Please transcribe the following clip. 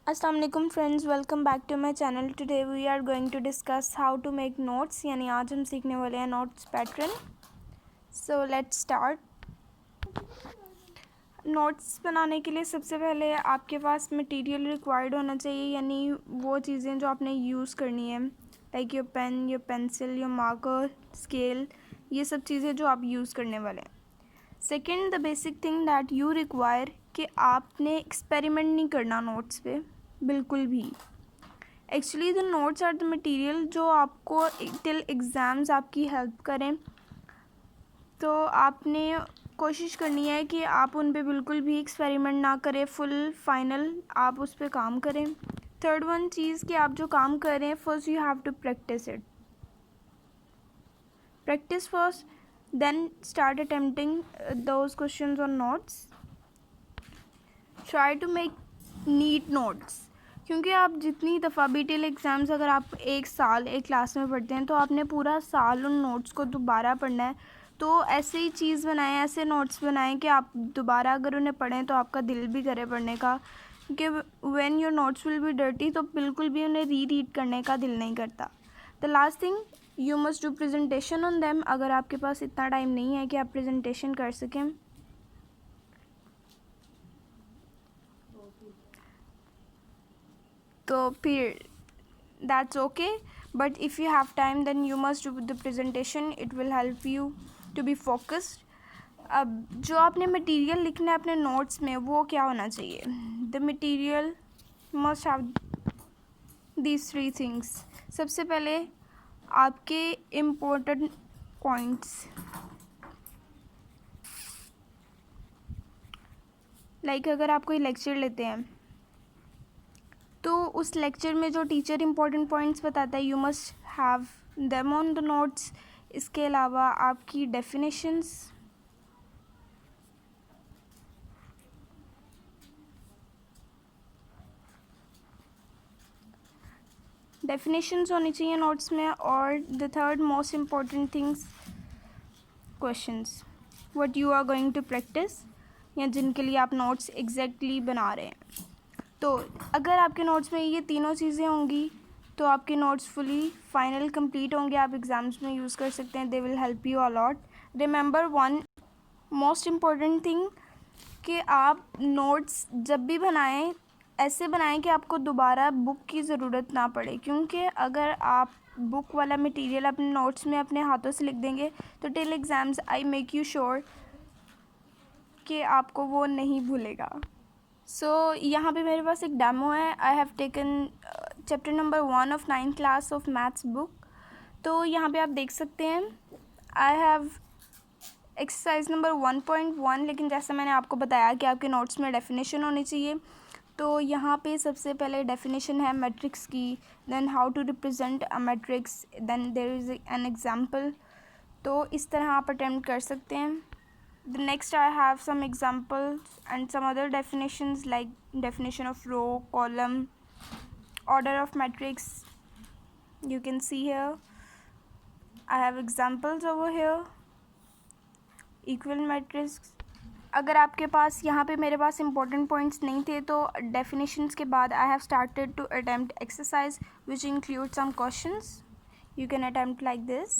अस्सलाम वालेकुम friends, welcome back to my channel. Today we are going to discuss how to make notes, यानी आज हम सीखने वाले हैं notes pattern. So let's start. Notes बनाने के लिए सबसे पहले आपके पास मटेरियल रिक्वायर्ड होना चाहिए, यानी वो चीज़ें जो आपने यूज़ करनी है, like your pen, your pencil, your marker, scale, ये सब चीज़ें जो आप यूज़ करने वाले हैं। Second, the basic thing that you require कि आपने एक्सपेरिमेंट नहीं करना नोट्स पे बिल्कुल भी। Actually the notes are the material जो आपको टिल एग्ज़ाम्स आपकी हेल्प करें, तो आपने कोशिश करनी है कि आप उन पे बिल्कुल भी एक्सपेरिमेंट ना करें, फुल फाइनल आप उस पे काम करें। थर्ड वन चीज़ कि आप जो काम कर रहे हैं, first you have to practice it. Practice first, then start attempting those questions on notes. Try to make neat notes, क्योंकि आप जितनी दफ़ा भी टिल एग्ज़ाम्स अगर आप एक साल एक क्लास में पढ़ते हैं तो आपने पूरा साल उन नोट्स को दोबारा पढ़ना है। तो ऐसे ही चीज़ बनाएं, ऐसे नोट्स बनाएं कि आप दोबारा अगर उन्हें पढ़ें तो आपका दिल भी करे पढ़ने का, क्योंकि when your notes will be dirty तो बिल्कुल भी उन्हें रीड करने का दिल नहीं करता। The last thing, you must do presentation on them. अगर आपके पास इतना टाइम नहीं है कि आप प्रेजेंटेशन कर सकें तो फिर that's okay, but if you have time then you must do the presentation. It will help you to be focused. अब जो आपने मटेरियल लिखना है अपने नोट्स में वो क्या होना चाहिए? The material must have these three things. सबसे पहले आपके इम्पोर्टेंट पॉइंट्स, लाइक अगर आप कोई लेक्चर लेते हैं तो उस लेक्चर में जो टीचर इम्पोर्टेंट पॉइंट्स बताता है, you must have them on the notes. इसके अलावा आपकी डेफिनेशंस, होनी चाहिए नोट्स में। और the third most important things, questions what you are going to practice, या जिनके लिए आप नोट्स एग्जैक्टली बना रहे हैं। तो अगर आपके नोट्स में ये तीनों चीज़ें होंगी तो आपके नोट्स फुली फाइनल कंप्लीट होंगे, आप एग्ज़ाम्स में यूज़ कर सकते हैं। They will help you a lot. Remember one most important thing कि आप नोट्स जब भी बनाएं ऐसे बनाएं कि आपको दोबारा बुक की ज़रूरत ना पड़े, क्योंकि अगर आप बुक वाला मटेरियल अपने नोट्स में अपने हाथों से लिख देंगे तो till exams I make you sure कि आपको वो नहीं भूलेगा। यहाँ पे मेरे पास एक डेमो है। I have taken chapter number 1 of 9th class of maths book. तो यहाँ पे आप देख सकते हैं आई हैव एक्सरसाइज नंबर 1.1, लेकिन जैसा मैंने आपको बताया कि आपके नोट्स में डेफिनेशन होनी चाहिए। तो यहाँ पे सबसे पहले डेफिनेशन है मैट्रिक्स की, then how to represent a matrix, then there is an example. तो इस तरह आप अटेम्प्ट कर सकते हैं। The next I have some examples and some other definitions like definition of row, column, order of matrix. You can see here I have examples over here. Equivalent matrix. अगर आपके पास यहाँ पे मेरे पास important points नहीं थे तो definitions के बाद I have started to attempt exercise which include some questions. You can attempt like this.